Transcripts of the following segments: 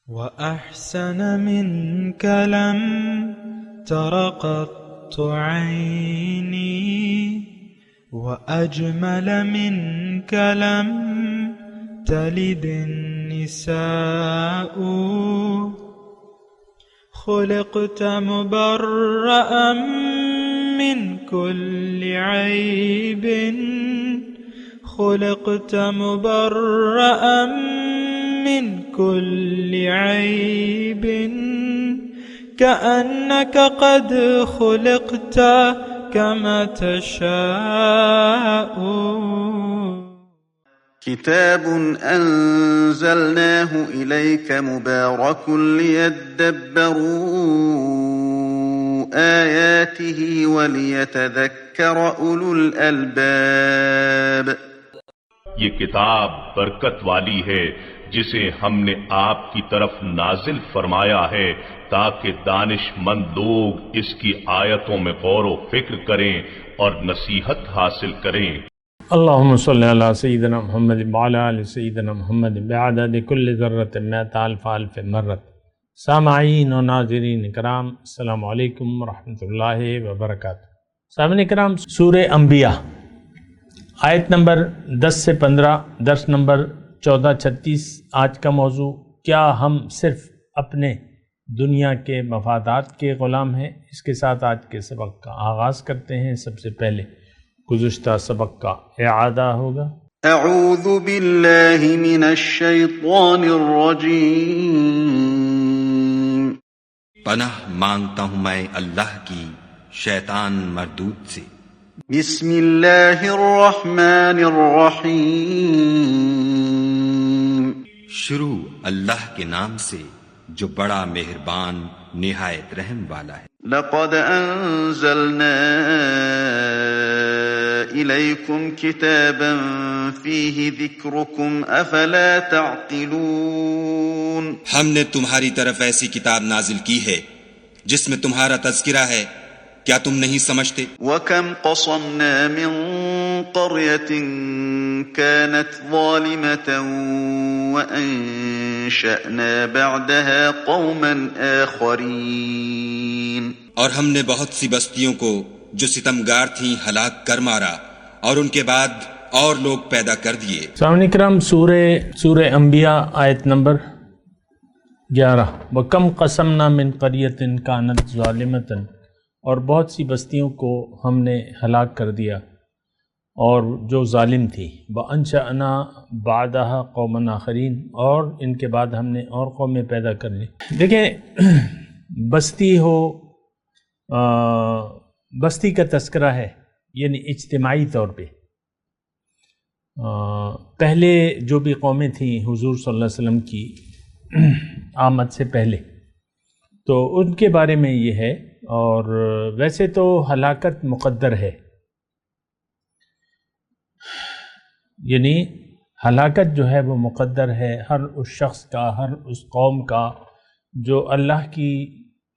وأحسن منك لم تر قط عيني وأجمل منك لم تلد النساء خلقت مبرأ من كل عيب خلقت مبرأ من كل عيب كأنك قد خلقت كما تشاء. كتاب أنزلناه إليك مبارك ليدبروا آياته وليتذكر أولو الألباب. یہ کتاب برکت والی ہے جسے ہم نے آپ کی طرف نازل فرمایا ہے تاکہ دانش مند لوگ اس کی آیتوں میں غور و فکر کریں اور نصیحت حاصل کریں. اللہم صلی علی سیدنا محمد وعلی آل سیدنا محمد بعدد کل ذرۃ مئۃ الف الف مرۃ. سامعین و ناظرین کرام، السلام علیکم ورحمۃ اللہ وبرکاتہ. سامعین کرام، سورہ انبیاء آیت نمبر 10 سے 15، درس نمبر 1436. آج کا موضوع، کیا ہم صرف اپنے دنیا کے مفادات کے غلام ہیں؟ اس کے ساتھ آج کے سبق کا آغاز کرتے ہیں. سب سے پہلے گزشتہ سبق کا اعادہ ہوگا. اعوذ باللہ من الشیطان الرجیم. پناہ مانگتا ہوں میں اللہ کی شیطان مردود سے. بسم اللہ الرحمن الرحیم. شروع اللہ کے نام سے جو بڑا مہربان نہایت رحم والا ہے. لقد انزلنا الیکم کتابا فیہ ذکرکم افلا تعقلون. ہم نے تمہاری طرف ایسی کتاب نازل کی ہے جس میں تمہارا تذکرہ ہے، کیا تم نہیں سمجھتے؟ وَكَمْ قَصَمْنَا مِنْ قَرْيَةٍ كَانَتْ ظَالِمَةً وَأَنشَأْنَا بَعْدَهَا قَوْمًا آخَرِينَ. اور ہم نے بہت سی بستیوں کو جو ستمگار تھیں ہلاک کر مارا، اور ان کے بعد اور لوگ پیدا کر دیے. سامعین کرام، سورہ انبیاء آیت نمبر 11. وَكَمْ قَصَمْنَا مِنْ قَرْيَةٍ كَانَتْ ظَالِمَةً، اور بہت سی بستیوں کو ہم نے ہلاک کر دیا اور جو ظالم تھی. وَأَنشَأْنَا بَعْدَهَا قَوْمًا آخَرِينَ، اور ان کے بعد ہم نے اور قومیں پیدا کر لی. دیکھیں، بستی ہو، بستی کا تذکرہ ہے، یعنی اجتماعی طور پہ. پہلے جو بھی قومیں تھیں حضور صلی اللہ علیہ وسلم کی آمد سے پہلے، تو ان کے بارے میں یہ ہے. اور ویسے تو ہلاکت مقدر ہے، یعنی ہلاکت جو ہے وہ مقدر ہے ہر اس شخص کا، ہر اس قوم کا جو اللہ کی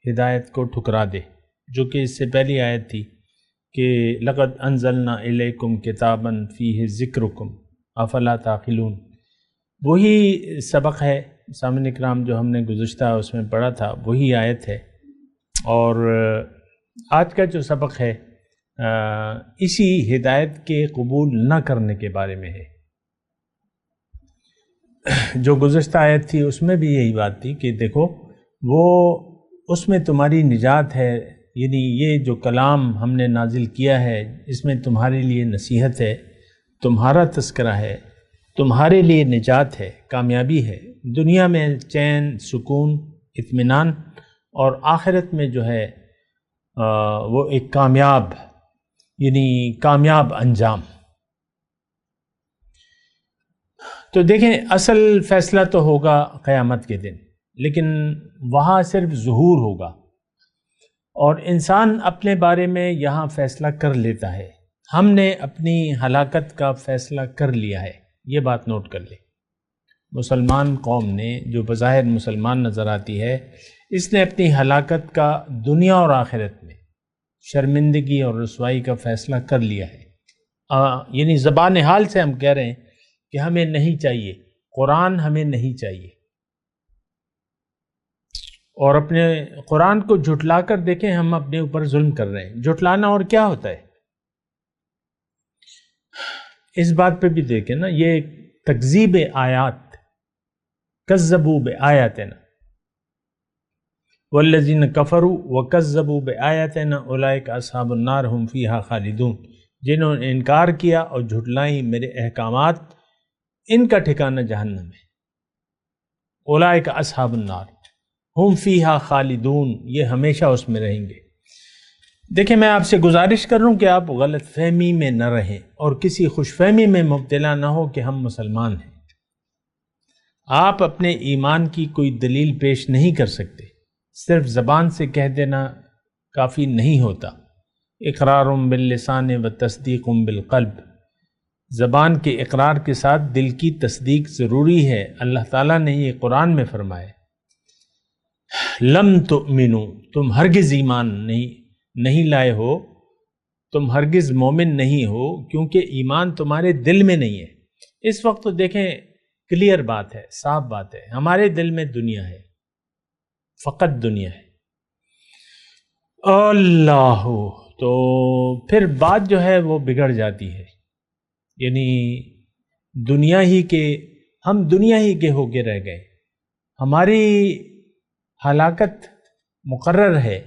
ہدایت کو ٹھکرا دے، جو کہ اس سے پہلی آیت تھی کہ لقد انزلنا الیکم کتابا فیہ ذکرکم افلا تعقلون. وہی سبق ہے سامعین اکرام جو ہم نے گزشتہ اس میں پڑھا تھا، وہی آیت ہے. اور آج کا جو سبق ہے اسی ہدایت کے قبول نہ کرنے کے بارے میں ہے. جو گزشتہ آیت تھی اس میں بھی یہی بات تھی کہ دیکھو، وہ اس میں تمہاری نجات ہے، یعنی یہ جو کلام ہم نے نازل کیا ہے اس میں تمہارے لیے نصیحت ہے، تمہارا تذکرہ ہے، تمہارے لیے نجات ہے، کامیابی ہے، دنیا میں چین، سکون، اطمینان، اور آخرت میں جو ہے وہ ایک کامیاب، یعنی کامیاب انجام. تو دیکھیں، اصل فیصلہ تو ہوگا قیامت کے دن، لیکن وہاں صرف ظہور ہوگا، اور انسان اپنے بارے میں یہاں فیصلہ کر لیتا ہے. ہم نے اپنی ہلاکت کا فیصلہ کر لیا ہے، یہ بات نوٹ کر لیں. مسلمان قوم نے، جو بظاہر مسلمان نظر آتی ہے، اس نے اپنی ہلاکت کا دنیا اور آخرت میں شرمندگی اور رسوائی کا فیصلہ کر لیا ہے. یعنی زبان حال سے ہم کہہ رہے ہیں کہ ہمیں نہیں چاہیے، قرآن ہمیں نہیں چاہیے. اور اپنے قرآن کو جھٹلا کر دیکھیں ہم اپنے اوپر ظلم کر رہے ہیں۔ جھٹلانا اور کیا ہوتا ہے؟ اس بات پہ بھی دیکھیں نا، یہ تکذیب آیات، کذبوا بآیاتنا والذین کفروا وکذبوا بآیاتنا اولئک اصحاب النار هم فیہا خالدون، جنہوں نے انکار کیا اور جھٹلائیں میرے احکامات، ان کا ٹھکانہ جہنم ہے۔ اولئک اصحاب النار ہم فیہا خالدون، یہ ہمیشہ اس میں رہیں گے۔ دیکھیں میں آپ سے گزارش کر رہا ہوں کہ آپ غلط فہمی میں نہ رہیں اور کسی خوش فہمی میں مبتلا نہ ہو کہ ہم مسلمان ہیں۔ آپ اپنے ایمان کی کوئی دلیل پیش نہیں کر سکتے، صرف زبان سے کہہ دینا کافی نہیں ہوتا۔ اقرار باللسان و تصدیق بالقلب، زبان کے اقرار کے ساتھ دل کی تصدیق ضروری ہے۔ اللہ تعالیٰ نے یہ قرآن میں فرمایا، لم تؤمنو، تم ہرگز ایمان نہیں لائے ہو، تم ہرگز مومن نہیں ہو، کیونکہ ایمان تمہارے دل میں نہیں ہے۔ اس وقت تو دیکھیں کلیئر بات ہے، صاف بات ہے، ہمارے دل میں دنیا ہے، فقط دنیا ہے۔ اللہ، تو پھر بات جو ہے وہ بگڑ جاتی ہے، یعنی دنیا ہی کے، ہم دنیا ہی کے ہو کے رہ گئے، ہماری ہلاکت مقرر ہے،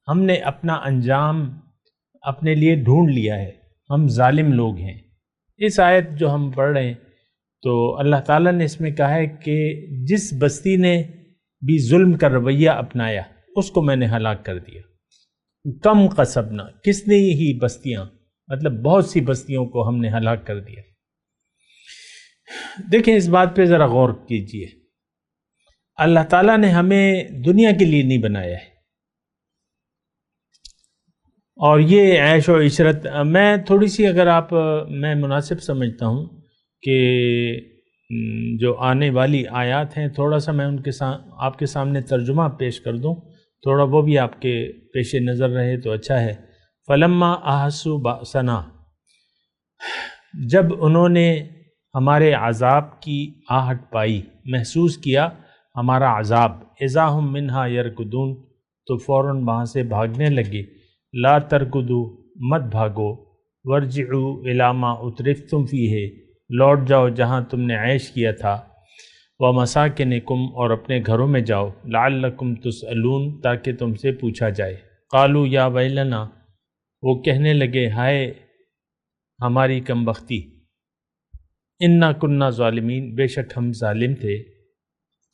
ہم نے اپنا انجام اپنے لیے ڈھونڈ لیا ہے، ہم ظالم لوگ ہیں۔ اس آیت جو ہم پڑھ رہے ہیں تو اللہ تعالیٰ نے اس میں کہا ہے کہ جس بستی نے بھی ظلم کا رویہ اپنایا اس کو میں نے ہلاک کر دیا۔ کم قصبنا، کتنی ہی بستیاں، مطلب بہت سی بستیوں کو ہم نے ہلاک کر دیا۔ دیکھیں اس بات پہ ذرا غور کیجئے، اللہ تعالیٰ نے ہمیں دنیا کے لیے نہیں بنایا ہے، اور یہ عیش و عشرت، میں تھوڑی سی اگر میں مناسب سمجھتا ہوں کہ جو آنے والی آیات ہیں تھوڑا سا میں ان کے آپ کے سامنے ترجمہ پیش کر دوں، تھوڑا وہ بھی آپ کے پیش نظر رہے تو اچھا ہے۔ فلما احسوا بأسنا، جب انہوں نے ہمارے عذاب کی آہٹ پائی، محسوس کیا ہمارا عذاب، اذا ہم منہا یرکدون، تو فوراً وہاں سے بھاگنے لگے۔ لا ترکدو، مت بھاگو، ورجعوا الی ما اترفتم فیہ، لوٹ جاؤ جہاں تم نے عیش کیا تھا، ومساکنکم، اور اپنے گھروں میں جاؤ، لعلکم تسألون، تاکہ تم سے پوچھا جائے۔ قالوا یا ویلنا، وہ کہنے لگے ہائے ہماری کم بختی، انا کننا ظالمین، بے شک ہم ظالم تھے۔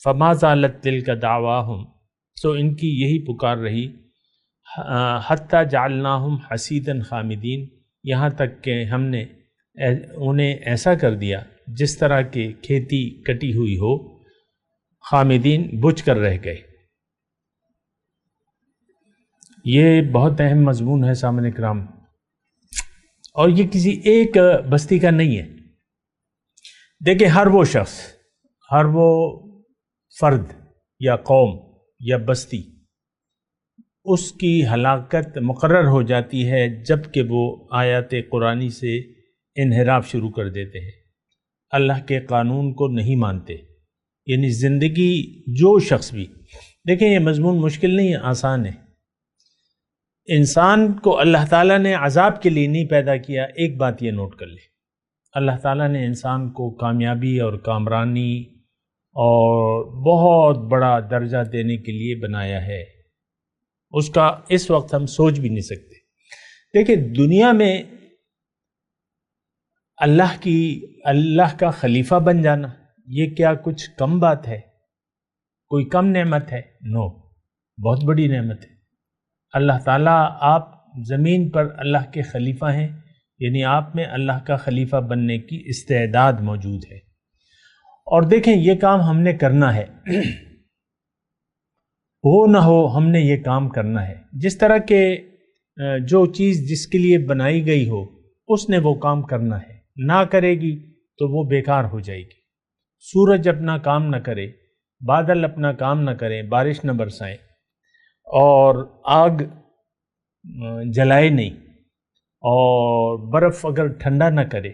فما زالت تلک دعواہم، سو ان کی یہی پکار رہی، حتی جعلناہم حصیدا خامدین، یہاں تک کہ ہم نے انہیں ایسا کر دیا جس طرح کہ کھیتی کٹی ہوئی ہو، خامدین، بجھ کر رہ گئے۔ یہ بہت اہم مضمون ہے سامعین کرام، اور یہ کسی ایک بستی کا نہیں ہے۔ دیکھیں ہر وہ شخص، ہر وہ فرد یا قوم یا بستی، اس کی ہلاکت مقرر ہو جاتی ہے جب کہ وہ آیات قرآنی سے انحراف شروع کر دیتے ہیں، اللہ کے قانون کو نہیں مانتے۔ یعنی زندگی جو شخص بھی، دیکھیں یہ مضمون مشکل نہیں ہے، آسان ہے۔ انسان کو اللہ تعالیٰ نے عذاب کے لیے نہیں پیدا کیا، ایک بات یہ نوٹ کر لے، اللہ تعالیٰ نے انسان کو کامیابی اور کامرانی اور بہت بڑا درجہ دینے کے لیے بنایا ہے، اس کا اس وقت ہم سوچ بھی نہیں سکتے۔ دیکھیں دنیا میں اللہ کا خلیفہ بن جانا، یہ کیا کچھ کم بات ہے؟ کوئی کم نعمت ہے؟ نو، بہت بڑی نعمت ہے۔ اللہ تعالیٰ، آپ زمین پر اللہ کے خلیفہ ہیں، یعنی آپ میں اللہ کا خلیفہ بننے کی استعداد موجود ہے۔ اور دیکھیں یہ کام ہم نے کرنا ہے، ہو نہ ہو ہم نے یہ کام کرنا ہے۔ جس طرح کہ جو چیز جس کے لیے بنائی گئی ہو اس نے وہ کام کرنا ہے، نہ کرے گی تو وہ بیکار ہو جائے گی۔ سورج اپنا کام نہ کرے، بادل اپنا کام نہ کریں، بارش نہ برسائیں، اور آگ جلائے نہیں، اور برف اگر ٹھنڈا نہ کرے،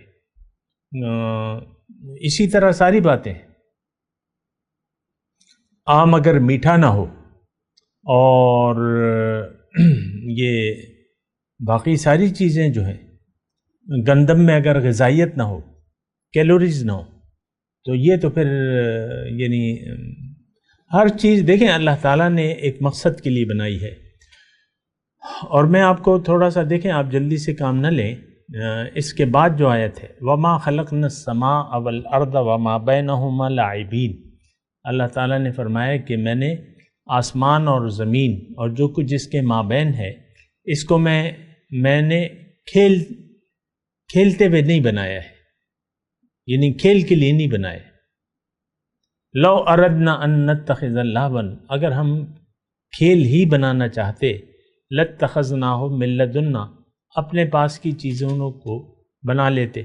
اسی طرح ساری باتیں، آم اگر میٹھا نہ ہو اور یہ باقی ساری چیزیں جو ہیں، گندم میں اگر غذائیت نہ ہو، کیلوریز نہ ہو، تو یہ تو پھر یعنی ہر چیز دیکھیں اللہ تعالیٰ نے ایک مقصد کے لیے بنائی ہے۔ اور میں آپ کو تھوڑا سا دیکھیں، آپ جلدی سے کام نہ لیں، اس کے بعد جو آیت ہے وَمَا خَلَقْنَا السَّمَاءَ وَالْأَرْضَ وَمَا بَيْنَهُمَا لَاعِبِينَ، اللہ تعالیٰ نے فرمایا کہ میں نے آسمان اور زمین اور جو کچھ اس کے مابین ہے اس کو میں نے کھیلتے ہوئے نہیں بنایا ہے، یعنی کھیل کے لیے نہیں بنایا۔ لو اردنا ان نتخذ لہوا، اگر ہم کھیل ہی بنانا چاہتے، لاتخذناہ من لدنا، اپنے پاس کی چیزوں کو بنا لیتے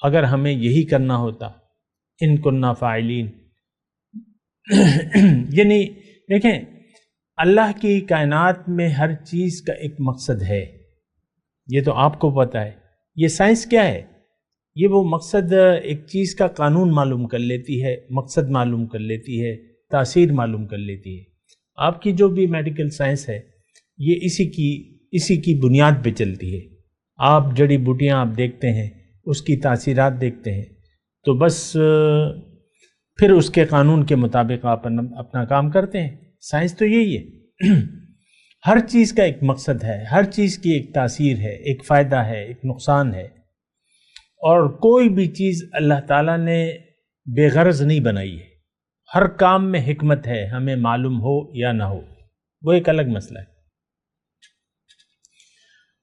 اگر ہمیں یہی کرنا ہوتا، ان کننا فاعلین۔ یعنی دیکھیں اللہ کی کائنات میں ہر چیز کا ایک مقصد ہے، یہ تو آپ کو پتہ ہے۔ یہ سائنس کیا ہے؟ یہ وہ مقصد ایک چیز کا قانون معلوم کر لیتی ہے، مقصد معلوم کر لیتی ہے، تاثیر معلوم کر لیتی ہے۔ آپ کی جو بھی میڈیکل سائنس ہے یہ اسی کی بنیاد پہ چلتی ہے۔ آپ جڑی بوٹیاں آپ دیکھتے ہیں، اس کی تاثیرات دیکھتے ہیں، تو بس پھر اس کے قانون کے مطابق آپ اپنا کام کرتے ہیں۔ سائنس تو یہی ہے، ہر چیز کا ایک مقصد ہے، ہر چیز کی ایک تاثیر ہے، ایک فائدہ ہے، ایک نقصان ہے، اور کوئی بھی چیز اللہ تعالیٰ نے بے غرض نہیں بنائی ہے۔ ہر کام میں حکمت ہے، ہمیں معلوم ہو یا نہ ہو، وہ ایک الگ مسئلہ ہے۔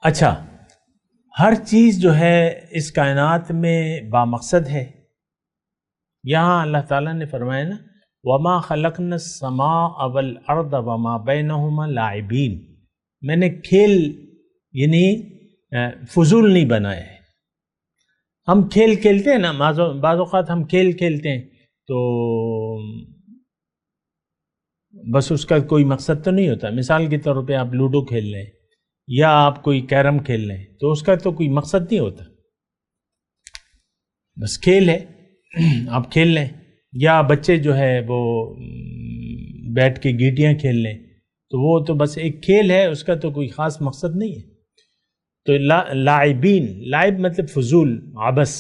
اچھا، ہر چیز جو ہے اس کائنات میں بامقصد ہے۔ یہاں اللہ تعالیٰ نے فرمایا نا وَمَا خَلَقْنَا السَّمَاءَ وَالْأَرْضَ وَمَا بَيْنَهُمَا لَاعِبِينَ، میں نے کھیل یعنی فضول نہیں بنایا ہے۔ ہم کھیل کھیلتے ہیں نا، بعض اوقات ہم کھیل کھیلتے ہیں تو بس اس کا کوئی مقصد تو نہیں ہوتا۔ مثال کے طور پہ آپ لوڈو کھیل لیں یا آپ کوئی کیرم کھیل لیں تو اس کا تو کوئی مقصد نہیں ہوتا، بس کھیل ہے، آپ کھیل لیں۔ یا بچے جو ہے وہ بیٹھ کے گیٹیاں کھیل لیں تو وہ تو بس ایک کھیل ہے، اس کا تو کوئی خاص مقصد نہیں ہے۔ تو لاعبین، لائب مطلب فضول، عبث۔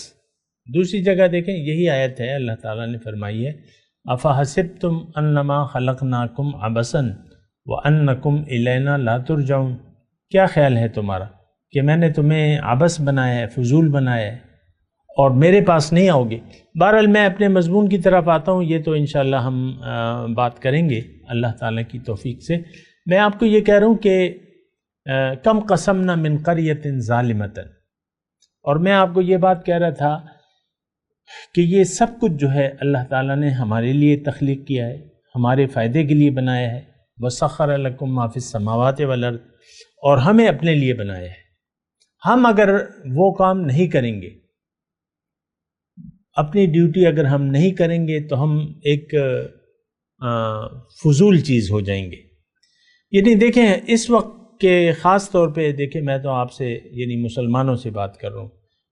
دوسری جگہ دیکھیں یہی آیت ہے، اللہ تعالیٰ نے فرمائی ہے افحسبتم انما خلقناکم عبثا وانکم الینا لا ترجعون، کیا خیال ہے تمہارا کہ میں نے تمہیں عبث بنایا ہے، فضول بنایا ہے اور میرے پاس نہیں آؤ گے۔ بہرحال میں اپنے مضمون کی طرف آتا ہوں، یہ تو انشاءاللہ ہم بات کریں گے اللہ تعالیٰ کی توفیق سے۔ میں آپ کو یہ کہہ رہا ہوں کہ کم قسمنا من قریۃ ظالمۃ، اور میں آپ کو یہ بات کہہ رہا تھا کہ یہ سب کچھ جو ہے اللہ تعالیٰ نے ہمارے لیے تخلیق کیا ہے، ہمارے فائدے کے لیے بنایا ہے۔ وَسَخَّرَ لَكُم مَّا فِي السَّمَاوَاتِ وَالْأَرْضِ، اور ہمیں اپنے لیے بنایا ہے۔ ہم اگر وہ کام نہیں کریں گے، اپنی ڈیوٹی اگر ہم نہیں کریں گے تو ہم ایک فضول چیز ہو جائیں گے۔ یعنی دیکھیں اس وقت کہ خاص طور پہ دیکھیں، میں تو آپ سے یعنی مسلمانوں سے بات کر رہا ہوں،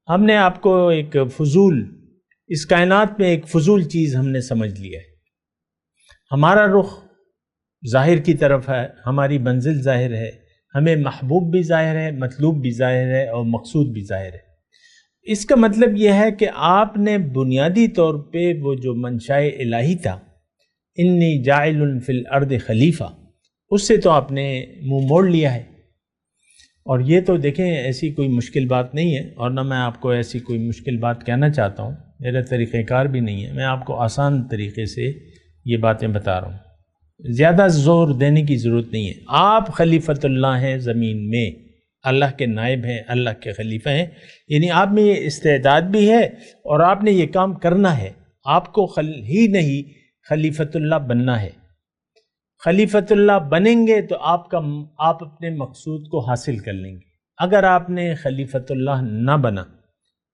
ہم نے آپ کو ایک فضول، اس کائنات میں ایک فضول چیز ہم نے سمجھ لیا ہے۔ ہمارا رخ ظاہر کی طرف ہے، ہماری منزل ظاہر ہے، ہمیں محبوب بھی ظاہر ہے، مطلوب بھی ظاہر ہے اور مقصود بھی ظاہر ہے۔ اس کا مطلب یہ ہے کہ آپ نے بنیادی طور پہ وہ جو منشاء الہی تھا، انی جاعل فی الارض خلیفہ، اس سے تو آپ نے منہ موڑ لیا ہے۔ اور یہ تو دیکھیں ایسی کوئی مشکل بات نہیں ہے، اور نہ میں آپ کو ایسی کوئی مشکل بات کہنا چاہتا ہوں، میرا طریقہ کار بھی نہیں ہے، میں آپ کو آسان طریقے سے یہ باتیں بتا رہا ہوں، زیادہ زور دینے کی ضرورت نہیں ہے۔ آپ خلیفۃ اللہ ہیں زمین میں، اللہ کے نائب ہیں، اللہ کے خلیفہ ہیں، یعنی آپ میں یہ استعداد بھی ہے اور آپ نے یہ کام کرنا ہے۔ آپ کو ہی نہیں خلیفۃ اللہ بننا ہے۔ خلیفۃ اللہ بنیں گے تو آپ اپنے مقصود کو حاصل کر لیں گے۔ اگر آپ نے خلیفۃ اللہ نہ بنا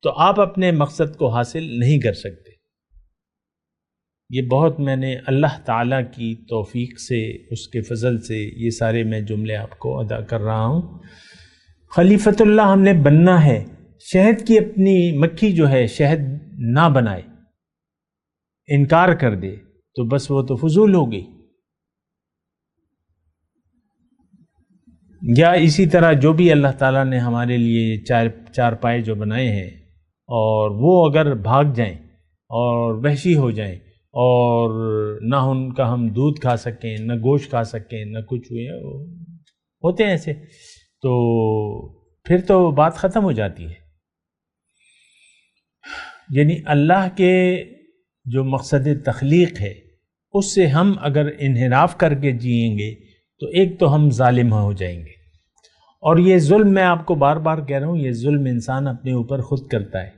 تو آپ اپنے مقصد کو حاصل نہیں کر سکتے۔ یہ بہت میں نے اللہ تعالیٰ کی توفیق سے، اس کے فضل سے یہ سارے میں جملے آپ کو ادا کر رہا ہوں۔ خلیفۃ اللہ ہم نے بننا ہے۔ شہد کی اپنی مکھی جو ہے شہد نہ بنائے، انکار کر دے تو بس وہ تو فضول ہو گئی۔ یا اسی طرح جو بھی اللہ تعالیٰ نے ہمارے لیے چار پائے جو بنائے ہیں، اور وہ اگر بھاگ جائیں اور وحشی ہو جائیں اور نہ ان کا ہم دودھ کھا سکیں، نہ گوشت کھا سکیں، نہ کچھ ہوتے ہیں ایسے، تو پھر تو بات ختم ہو جاتی ہے۔ یعنی اللہ کے جو مقصد تخلیق ہے اس سے ہم اگر انحراف کر کے جئیں گے تو ایک تو ہم ظالم ہو جائیں گے، اور یہ ظلم میں آپ کو بار بار کہہ رہا ہوں، یہ ظلم انسان اپنے اوپر خود کرتا ہے،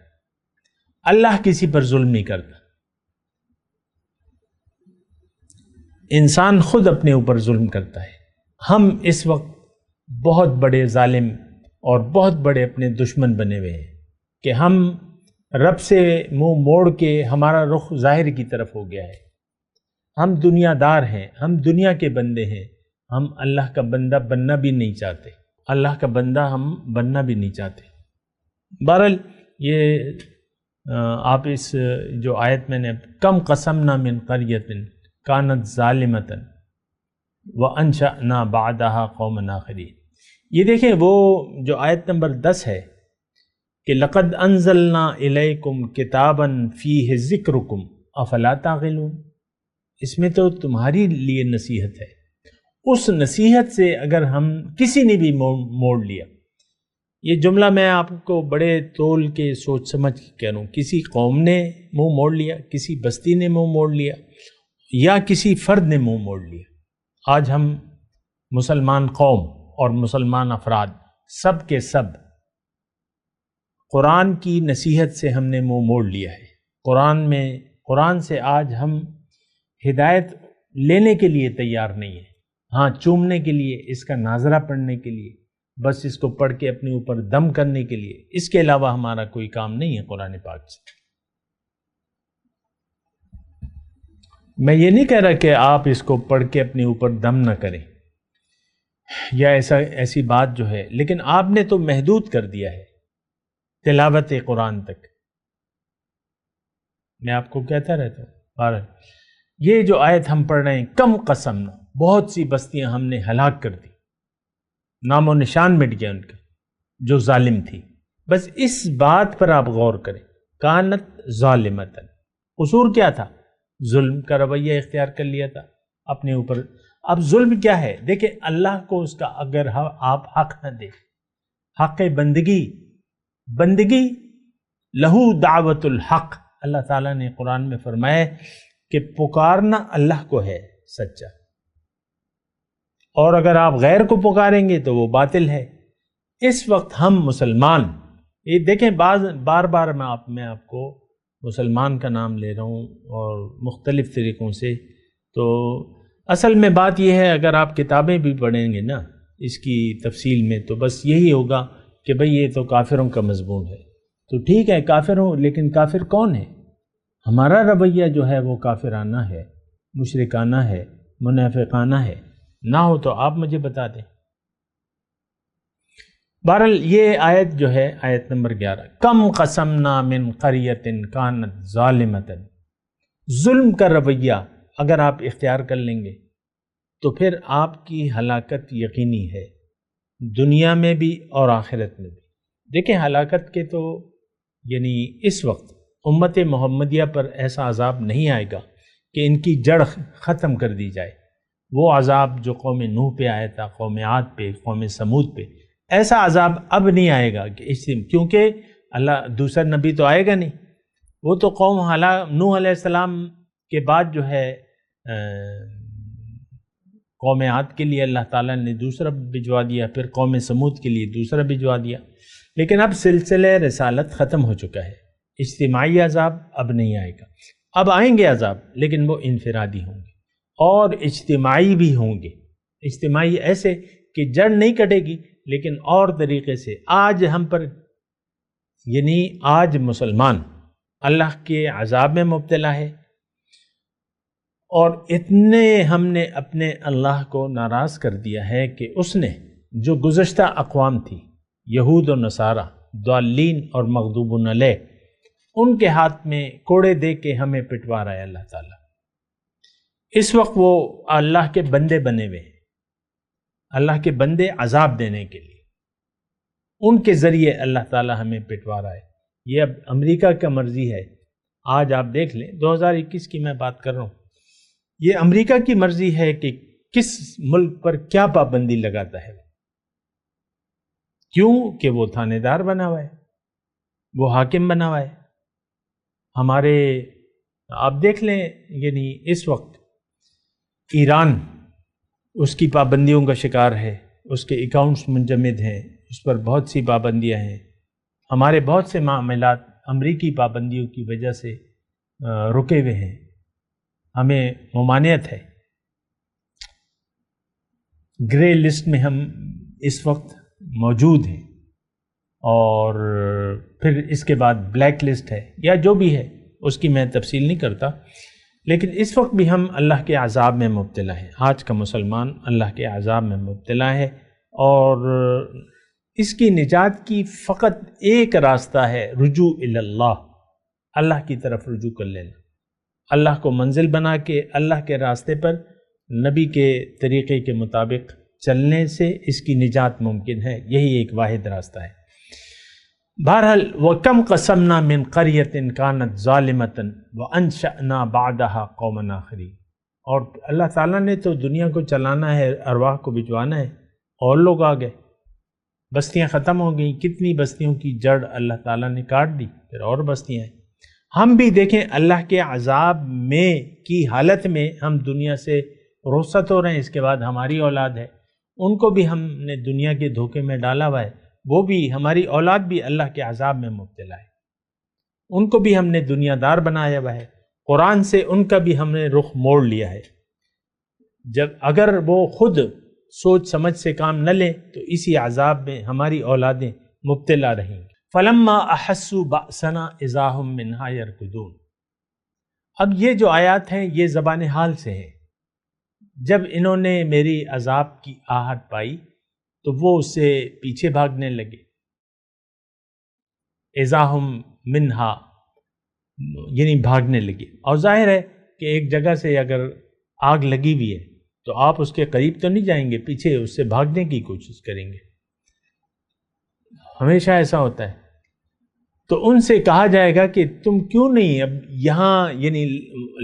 اللہ کسی پر ظلم نہیں کرتا، انسان خود اپنے اوپر ظلم کرتا ہے۔ ہم اس وقت بہت بڑے ظالم اور بہت بڑے اپنے دشمن بنے ہوئے ہیں کہ ہم رب سے منہ موڑ کے ہمارا رخ ظاہر کی طرف ہو گیا ہے۔ ہم دنیا دار ہیں، ہم دنیا کے بندے ہیں، ہم اللہ کا بندہ بننا بھی نہیں چاہتے، اللہ کا بندہ ہم بننا بھی نہیں چاہتے۔ بہرحال یہ آپ اس جو آیت میں نے کم قسمنا من قریۃ کانت ظالمۃ وانشأنا بعدها قوما آخرین، یہ دیکھیں وہ جو آیت نمبر 10 ہے کہ لقد انزلنا الیکم کتابا فیہ ذکرکم افلا تعقلون، اس میں تو تمہاری لیے نصیحت ہے۔ اس نصیحت سے اگر ہم کسی نے بھی موڑ لیا، یہ جملہ میں آپ کو بڑے تول کے سوچ سمجھ کے کہہ رہا ہوں، کسی قوم نے منہ موڑ لیا، کسی بستی نے منہ موڑ لیا، یا کسی فرد نے منہ موڑ لیا، آج ہم مسلمان قوم اور مسلمان افراد سب کے سب قرآن کی نصیحت سے ہم نے منہ موڑ لیا ہے۔ قرآن سے آج ہم ہدایت لینے کے لیے تیار نہیں ہیں، ہاں چومنے کے لیے، اس کا ناظرہ پڑھنے کے لیے، بس اس کو پڑھ کے اپنے اوپر دم کرنے کے لیے، اس کے علاوہ ہمارا کوئی کام نہیں ہے قرآن پاک سے۔ میں یہ نہیں کہہ رہا کہ آپ اس کو پڑھ کے اپنے اوپر دم نہ کریں یا ایسی بات جو ہے، لیکن آپ نے تو محدود کر دیا ہے تلاوت قرآن تک۔ میں آپ کو کہتا رہتا ہوں، بہرحال یہ جو آیت ہم پڑھ رہے ہیں، کم قسم، بہت سی بستیاں ہم نے ہلاک کر دی، نام و نشان مٹ گیا ان کا، جو ظالم تھی۔ بس اس بات پر آپ غور کریں، کانت ظالمتن، قصور کیا تھا؟ ظلم کا رویہ اختیار کر لیا تھا اپنے اوپر۔ اب ظلم کیا ہے؟ دیکھیں اللہ کو اس کا اگر آپ حق نہ دیں، حق بندگی لہو دعوت الحق، اللہ تعالیٰ نے قرآن میں فرمایا کہ پکارنا اللہ کو ہے سچا، اور اگر آپ غیر کو پکاریں گے تو وہ باطل ہے۔ اس وقت ہم مسلمان، یہ دیکھیں بار بار میں آپ کو مسلمان کا نام لے رہا ہوں اور مختلف طریقوں سے، تو اصل میں بات یہ ہے، اگر آپ کتابیں بھی پڑھیں گے نا اس کی تفصیل میں، تو بس یہی ہوگا کہ بھئی یہ تو کافروں کا مضمون ہے، تو ٹھیک ہے کافر ہوں، لیکن کافر کون ہے؟ ہمارا رویہ جو ہے وہ کافرانہ ہے، مشرکانہ ہے، منافقانہ ہے، نہ ہو تو آپ مجھے بتا دیں۔ بہرحال یہ آیت جو ہے، آیت نمبر 11، کم قسمنا من قریۃ کانت ظالمۃ، ظلم کا رویہ اگر آپ اختیار کر لیں گے تو پھر آپ کی ہلاکت یقینی ہے، دنیا میں بھی اور آخرت میں بھی۔ دیکھیں ہلاکت کے تو یعنی اس وقت امت محمدیہ پر ایسا عذاب نہیں آئے گا کہ ان کی جڑ ختم کر دی جائے، وہ عذاب جو قوم نوح پہ آیا تھا، قوم عاد پہ، قوم سمود پہ، ایسا عذاب اب نہیں آئے گا، کیونکہ اللہ دوسرا نبی تو آئے گا نہیں، وہ تو قوم نوح علیہ السلام کے بعد جو ہے قوم عاد کے لیے اللہ تعالیٰ نے دوسرا بھجوا دیا، پھر قوم سمود کے لیے دوسرا بھجوا دیا، لیکن اب سلسلہ رسالت ختم ہو چکا ہے، اجتماعی عذاب اب نہیں آئے گا، اب آئیں گے عذاب لیکن وہ انفرادی ہوں گے اور اجتماعی بھی ہوں گے، اجتماعی ایسے کہ جڑ نہیں کٹے گی لیکن اور طریقے سے۔ آج ہم پر یعنی آج مسلمان اللہ کے عذاب میں مبتلا ہے، اور اتنے ہم نے اپنے اللہ کو ناراض کر دیا ہے کہ اس نے جو گزشتہ اقوام تھی، یہود و نصارہ، ضالین اور مغضوب علیہ، ان کے ہاتھ میں کوڑے دے کے ہمیں پٹوا رہا ہے اللہ تعالیٰ۔ اس وقت وہ اللہ کے بندے بنے ہوئے ہیں، اللہ کے بندے عذاب دینے کے لیے، ان کے ذریعے اللہ تعالی ہمیں پٹوا رہا ہے۔ یہ اب امریکہ کا مرضی ہے، آج آپ دیکھ لیں 2021 کی میں بات کر رہا ہوں، یہ امریکہ کی مرضی ہے کہ کس ملک پر کیا پابندی لگاتا ہے، کیوں کہ وہ تھانے دار بنا ہوا ہے، وہ حاکم بنا ہوا ہے۔ ہمارے آپ دیکھ لیں، یعنی اس وقت ایران اس کی پابندیوں کا شکار ہے، اس کے اکاؤنٹس منجمد ہیں، اس پر بہت سی پابندیاں ہیں۔ ہمارے بہت سے معاملات امریکی پابندیوں کی وجہ سے رکے ہوئے ہیں، ہمیں ممانعت ہے۔ گرے لسٹ میں ہم اس وقت موجود ہیں، اور پھر اس کے بعد بلیک لسٹ ہے، یا جو بھی ہے اس کی میں تفصیل نہیں کرتا، لیکن اس وقت بھی ہم اللہ کے عذاب میں مبتلا ہیں۔ آج کا مسلمان اللہ کے عذاب میں مبتلا ہے، اور اس کی نجات کی فقط ایک راستہ ہے، رجوع اللہ، اللہ کی طرف رجوع کر لینا، اللہ کو منزل بنا کے اللہ کے راستے پر نبی کے طریقے کے مطابق چلنے سے اس کی نجات ممکن ہے۔ یہی ایک واحد راستہ ہے۔ بہرحال وَكَمْ قَسَمْنَا مِنْ قَرْيَةٍ كَانَتْ ظَالِمَةً وَأَنشَأْنَا بَعْدَهَا قَوْمًا آخَرِينَ، اور اللہ تعالیٰ نے تو دنیا کو چلانا ہے، ارواح کو بھجوانا ہے، اور لوگ آ گئے، بستیاں ختم ہو گئیں، کتنی بستیوں کی جڑ اللہ تعالیٰ نے کاٹ دی، پھر اور بستیاں ہیں۔ ہم بھی دیکھیں اللہ کے عذاب میں کی حالت میں ہم دنیا سے رخصت ہو رہے ہیں، اس کے بعد ہماری اولاد ہے، ان کو بھی ہم نے دنیا کے دھوکے میں ڈالا ہوا ہے، وہ بھی ہماری اولاد بھی اللہ کے عذاب میں مبتلا ہے، ان کو بھی ہم نے دنیا دار بنایا ہوا ہے، قرآن سے ان کا بھی ہم نے رخ موڑ لیا ہے۔ جب اگر وہ خود سوچ سمجھ سے کام نہ لیں تو اسی عذاب میں ہماری اولادیں مبتلا رہیں گی۔ فَلَمَّا أَحَسُّوا بَأْسَنَا إِذَا هُمْ مِنْهَا يَرْكُضُونَ۔ اب یہ جو آیات ہیں یہ زبان حال سے ہیں، جب انہوں نے میری عذاب کی آہٹ پائی تو وہ اس سے پیچھے بھاگنے لگے۔ اذا ہم منہا یعنی بھاگنے لگے، اور ظاہر ہے کہ ایک جگہ سے اگر آگ لگی ہوئی ہے تو آپ اس کے قریب تو نہیں جائیں گے، پیچھے اس سے بھاگنے کی کوشش کریں گے، ہمیشہ ایسا ہوتا ہے۔ تو ان سے کہا جائے گا کہ تم کیوں نہیں اب یہاں، یعنی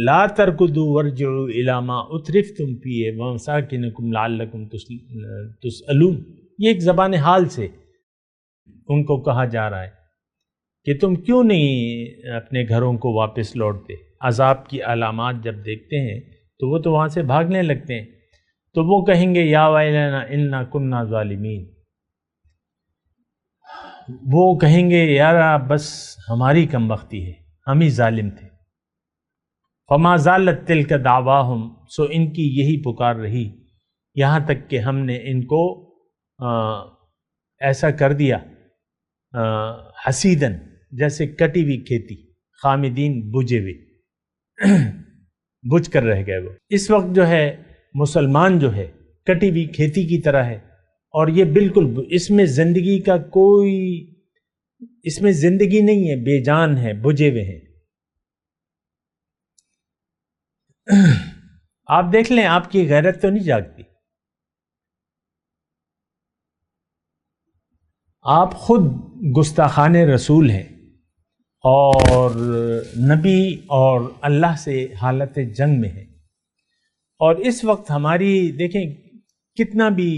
لا ترکضوا وارجعوا الی ما اترفتم فیہ ومساکنکم لعلکم تسألون، یہ ایک زبان حال سے ان کو کہا جا رہا ہے کہ تم کیوں نہیں اپنے گھروں کو واپس لوٹتے، عذاب کی علامات جب دیکھتے ہیں تو وہ تو وہاں سے بھاگنے لگتے ہیں، تو وہ کہیں گے یا ویلنا انا کنا ظالمین، وہ کہیں گے یار بس ہماری کم بختی ہے، ہم ہی ظالم تھے۔ فما زالت تلک دعواہم، سو ان کی یہی پکار رہی یہاں تک کہ ہم نے ان کو ایسا کر دیا حسیدن، جیسے کٹی ہوئی کھیتی، خامدین بجھے ہوئے، بجھ کر رہ گئے وہ۔ اس وقت جو ہے مسلمان جو ہے کٹی ہوئی کھیتی کی طرح ہے، اور یہ بالکل اس میں زندگی کا کوئی، اس میں زندگی نہیں ہے، بے جان ہے، بجھے ہوئے ہیں۔ آپ دیکھ لیں آپ کی غیرت تو نہیں جاگتی، آپ خود گستاخان رسول ہیں اور نبی اور اللہ سے حالت جنگ میں ہیں، اور اس وقت ہماری دیکھیں کتنا بھی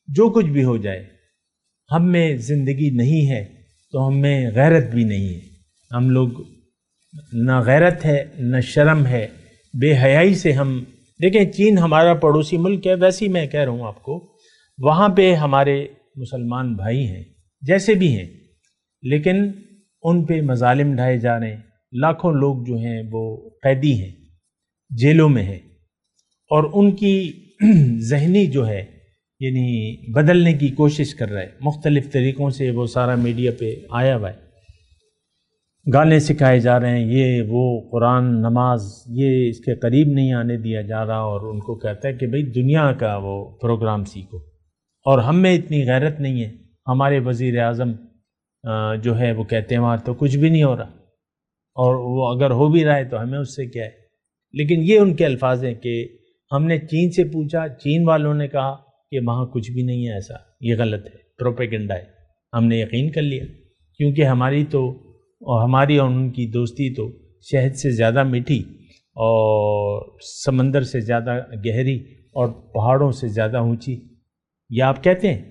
جو کچھ بھی ہو جائے، ہم میں زندگی نہیں ہے تو ہم میں غیرت بھی نہیں ہے، ہم لوگ نہ غیرت ہے نہ شرم ہے، بے حیائی سے ہم دیکھیں، چین ہمارا پڑوسی ملک ہے، ویسے ہی میں کہہ رہا ہوں آپ کو، وہاں پہ ہمارے مسلمان بھائی ہیں جیسے بھی ہیں، لیکن ان پہ مظالم ڈھائے جا رہے ہیں، لاکھوں لوگ جو ہیں وہ قیدی ہیں، جیلوں میں ہیں، اور ان کی ذہنی جو ہے یعنی بدلنے کی کوشش کر رہا ہے، مختلف طریقوں سے وہ سارا میڈیا پہ آیا ہوا ہے، گانے سکھائے جا رہے ہیں، یہ وہ قرآن نماز یہ اس کے قریب نہیں آنے دیا جا رہا، اور ان کو کہتا ہے کہ بھئی دنیا کا وہ پروگرام سیکھو، اور ہم میں اتنی غیرت نہیں ہے۔ ہمارے وزیر اعظم جو ہے وہ کہتے ہیں وہاں تو کچھ بھی نہیں ہو رہا، اور وہ اگر ہو بھی رہا ہے تو ہمیں اس سے کیا ہے، لیکن یہ ان کے الفاظ ہیں کہ ہم نے چین سے پوچھا، چین والوں نے کہا کہ وہاں کچھ بھی نہیں ہے ایسا، یہ غلط ہے، پروپیگنڈا ہے. ہم نے یقین کر لیا، کیونکہ ہماری اور ان کی دوستی تو شہد سے زیادہ میٹھی اور سمندر سے زیادہ گہری اور پہاڑوں سے زیادہ اونچی. یہ آپ کہتے ہیں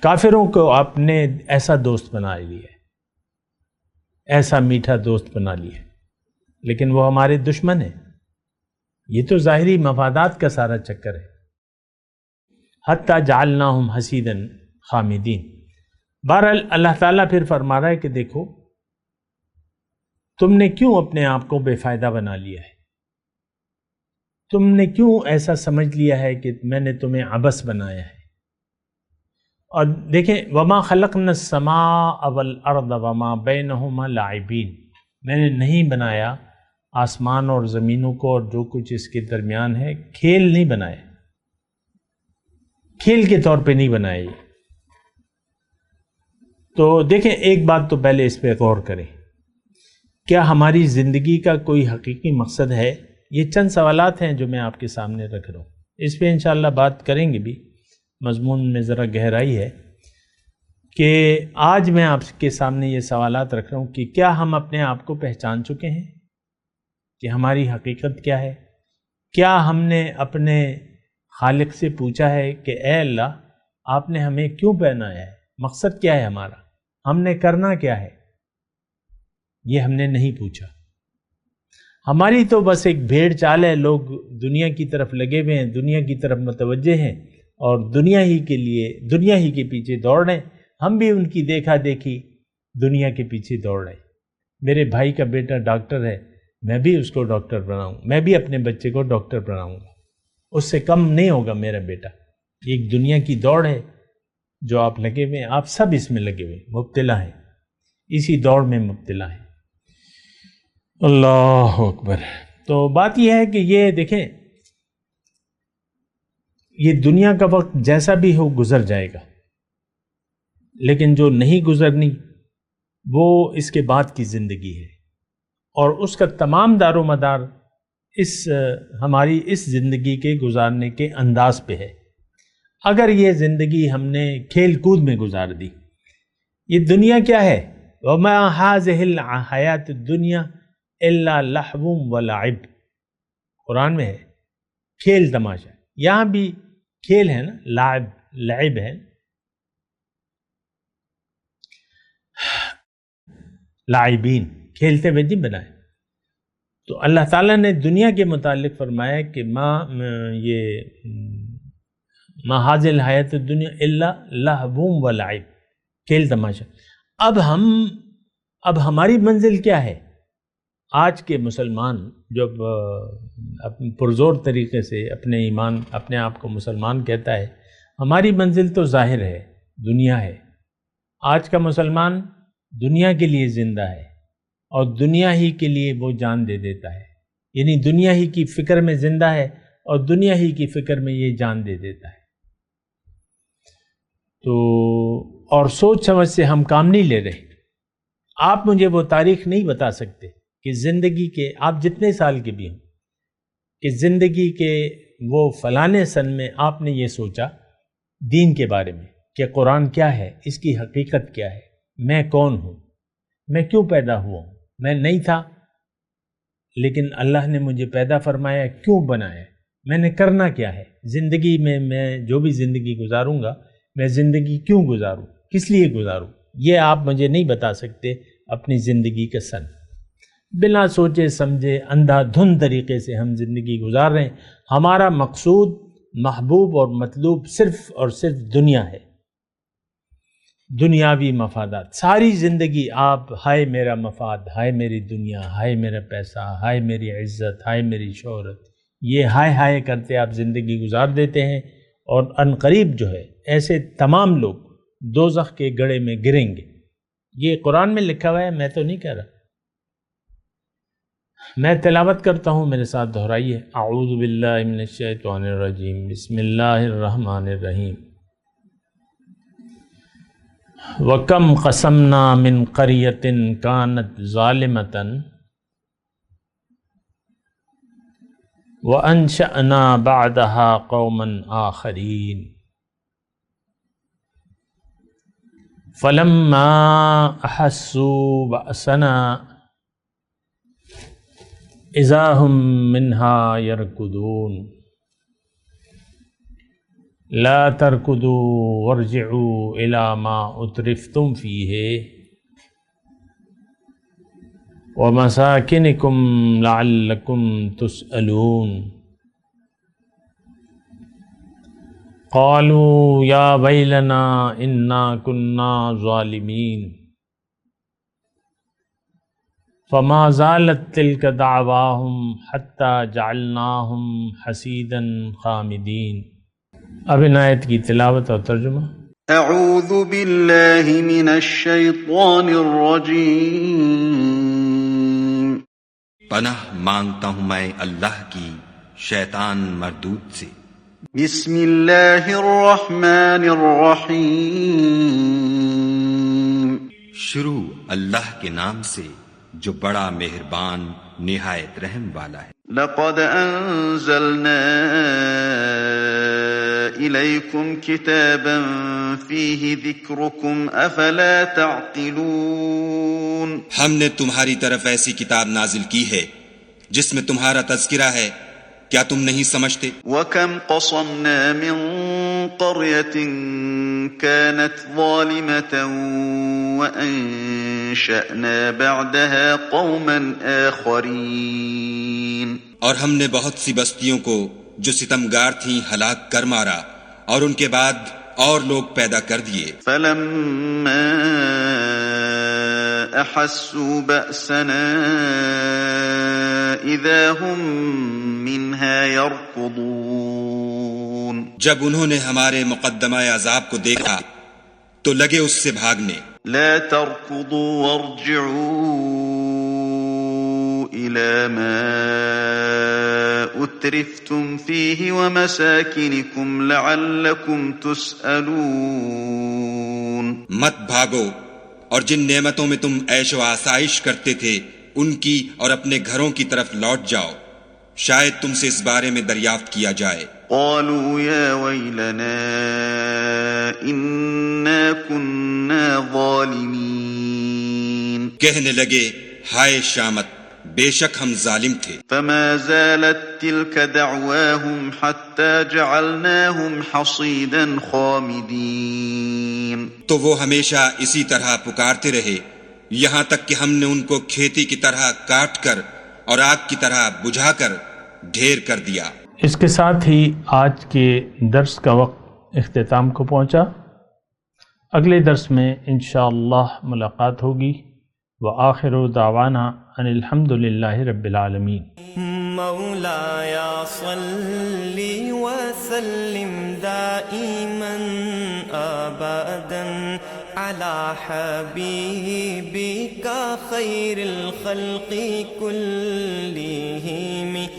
کافروں کو آپ نے ایسا دوست بنا لیا ہے، ایسا میٹھا دوست بنا لیا ہے، لیکن وہ ہمارے دشمن ہیں. یہ تو ظاہری مفادات کا سارا چکر ہے. حتی جعلناہم حصیدا خامدین. بہرحال اللہ تعالیٰ پھر فرما رہا ہے کہ دیکھو تم نے کیوں اپنے آپ کو بے فائدہ بنا لیا ہے، تم نے کیوں ایسا سمجھ لیا ہے کہ میں نے تمہیں عبث بنایا ہے. اور دیکھیں وما خلقنا السماء والارض وما بینہما لاعبین، میں نے نہیں بنایا آسمان اور زمینوں کو اور جو کچھ اس کے درمیان ہے، کھیل نہیں بنایا، کھیل کے طور پہ نہیں بنایا. یہ تو دیکھیں ایک بات تو پہلے اس پہ غور کریں، کیا ہماری زندگی کا کوئی حقیقی مقصد ہے؟ یہ چند سوالات ہیں جو میں آپ کے سامنے رکھ رہا ہوں، اس پہ انشاءاللہ بات کریں گے بھی، مضمون میں ذرا گہرائی ہے. کہ آج میں آپ کے سامنے یہ سوالات رکھ رہا ہوں کہ کیا ہم اپنے آپ کو پہچان چکے ہیں کہ ہماری حقیقت کیا ہے؟ کیا ہم نے اپنے خالق سے پوچھا ہے کہ اے اللہ آپ نے ہمیں کیوں بنایا ہے، مقصد کیا ہے ہمارا، ہم نے کرنا کیا ہے؟ یہ ہم نے نہیں پوچھا. ہماری تو بس ایک بھیڑ چال ہے، لوگ دنیا کی طرف لگے ہوئے ہیں، دنیا کی طرف متوجہ ہیں اور دنیا ہی کے لیے دنیا ہی کے پیچھے دوڑ رہے ہیں. ہم بھی ان کی دیکھا دیکھی دنیا کے پیچھے دوڑ رہے ہیں. میرے بھائی کا بیٹا ڈاکٹر ہے، میں بھی اس کو ڈاکٹر بناؤں، میں بھی اپنے بچے کو ڈاکٹر بناؤں گا، اس سے کم نہیں ہوگا میرا بیٹا. ایک دنیا کی دوڑ ہے جو آپ لگے ہوئے ہیں، آپ سب اس میں لگے ہوئے ہیں، مبتلا ہیں، اسی دوڑ میں مبتلا ہیں. اللہ اکبر. تو بات یہ ہے کہ یہ دیکھیں یہ دنیا کا وقت جیسا بھی ہو گزر جائے گا، لیکن جو نہیں گزرنی وہ اس کے بعد کی زندگی ہے، اور اس کا تمام دار و مدار ہماری اس زندگی کے گزارنے کے انداز پہ ہے. اگر یہ زندگی ہم نے کھیل کود میں گزار دی، یہ دنیا کیا ہے؟ وَمَا هَٰذِهِ الْحَيَاةُ الدُّنْيَا إِلَّا لَهْوٌ وَلَعِبٌ. قرآن میں ہے کھیل تماشا، یہاں بھی کھیل ہے نا، لعب ہے. لاعبین کھیلتے ہوئے نہیں بنائے. تو اللہ تعالیٰ نے دنیا کے متعلق فرمایا کہ ما هذه الحیات الدنیا الا لہو ولعب، کھیل تماشا. اب ہماری منزل کیا ہے؟ آج کے مسلمان جو پرزور طریقے سے اپنے آپ کو مسلمان کہتا ہے، ہماری منزل تو ظاہر ہے، دنیا ہے. آج کا مسلمان دنیا کے لیے زندہ ہے اور دنیا ہی کے لیے وہ جان دے دیتا ہے، یعنی دنیا ہی کی فکر میں زندہ ہے اور دنیا ہی کی فکر میں یہ جان دے دیتا ہے. تو اور سوچ سمجھ سے ہم کام نہیں لے رہے. آپ مجھے وہ تاریخ نہیں بتا سکتے کہ زندگی کے آپ جتنے سال کے بھی ہوں کہ زندگی کے وہ فلانے سن میں آپ نے یہ سوچا دین کے بارے میں کہ قرآن کیا ہے، اس کی حقیقت کیا ہے، میں کون ہوں، میں کیوں پیدا ہوا ہوں، میں نہیں تھا لیکن اللہ نے مجھے پیدا فرمایا، کیوں بنایا، میں نے کرنا کیا ہے زندگی میں جو بھی زندگی گزاروں گا میں زندگی کیوں گزاروں، کس لیے گزاروں. یہ آپ مجھے نہیں بتا سکتے اپنی زندگی کا سن. بنا سوچے سمجھے اندھا دھند طریقے سے ہم زندگی گزار رہے ہیں. ہمارا مقصود، محبوب اور مطلوب صرف اور صرف دنیا ہے، دنیاوی مفادات. ساری زندگی آپ ہائے میرا مفاد، ہائے میری دنیا، ہائے میرا پیسہ، ہائے میری عزت، ہائے میری شہرت، یہ ہائے ہائے کرتے آپ زندگی گزار دیتے ہیں. اور عنقریب جو ہے ایسے تمام لوگ دوزخ کے گڑھے میں گریں گے. یہ قرآن میں لکھا ہوا ہے، میں تو نہیں کہہ رہا. میں تلاوت کرتا ہوں، میرے ساتھ دہرائیے. اعوذ باللہ من الشیطان الرجیم، بسم اللہ الرحمن الرحیم. وَكَمْ قَسَمْنَا مِنْ قَرْيَةٍ كَانَتْ ظَالِمَةً وَأَنشَأْنَا بَعْدَهَا قَوْمًا آخَرِينَ فَلَمَّا أَحَسُّوا بَأْسَنَا إِذَا هُمْ مِنْهَا يَرْكُضُونَ لَا تَرْكُضُوا وَارْجِعُوا إِلَى مَا أُتْرِفْتُمْ فِيهِ وَمَسَاكِنِكُمْ لَعَلَّكُمْ تُسْأَلُونَ قَالُوا يَا وَيْلَنَا إِنَّا كُنَّا ظَالِمِينَ فَمَا زَالَتْ تِلْكَ دَعْوَاهُمْ حَتَّى جَعَلْنَاهُمْ حَصِيدًا خَامِدِينَ۔ اب ان آیت کی تلاوت اور ترجمہ۔ اعوذ باللہ من الشیطان الرجیم۔ پناہ مانگتا ہوں میں اللہ کی شیطان مردود سے۔ بسم اللہ الرحمن الرحیم۔ شروع اللہ کے نام سے جو بڑا مہربان نہایت رحم والا ہے۔ لقد انزلنا الیکم کتابا فیہ ذکرکم افلا تعقلون۔ ہم نے تمہاری طرف ایسی کتاب نازل کی ہے جس میں تمہارا تذکرہ ہے، کیا تم نہیں سمجھتے؟ وَكَمْ قَصَمْنَا مِنْ قَرْيَةٍ كَانَتْ ظَالِمَةً وَأَنشَأْنَا بَعْدَهَا قَوْمًا آخَرِينَ۔ اور ہم نے بہت سی بستیوں کو جو ستمگار تھیں ہلاک کر مارا، اور ان کے بعد اور لوگ پیدا کر دیے۔ فَلَمَّا أَحَسُّوا بَأْسَنَا إِذَا هُمْ مِنْهَا يَرْكُضُونَ۔ جب انہوں نے ہمارے مقدمہ عذاب کو دیکھا تو لگے اس سے بھاگنے۔ لَا تَرْكُضُوا وَارْجِعُوا إِلَى مَا أُتْرِفْتُمْ فِيهِ وَمَسَاكِنِكُمْ لَعَلَّكُمْ تُسْأَلُونَ۔ مت بھاگو اور جن نعمتوں میں تم عیش و آسائش کرتے تھے ان کی اور اپنے گھروں کی طرف لوٹ جاؤ، شاید تم سے اس بارے میں دریافت کیا جائے۔ قالوا يا ويلنا إنا كنا ظالمين۔ کہنے لگے ہائے شامت، بے شک ہم ظالم تھے۔ فما زالت تلك دعواهم حتى جعلناهم حصيدا خامدين۔ تو وہ ہمیشہ اسی طرح پکارتے رہے یہاں تک کہ ہم نے ان کو کھیتی کی طرح کاٹ کر اور آگ کی طرح بجھا کر ڈھیر کر دیا۔ اس کے ساتھ ہی آج کے درس کا وقت اختتام کو پہنچا۔ اگلے درس میں انشاءاللہ ملاقات ہوگی۔ وآخر دعوانا ان الحمد للہ رب العالمین۔ مولایا صلی وسلم دائما ابدا على حبیبک خیر الخلق کلہم۔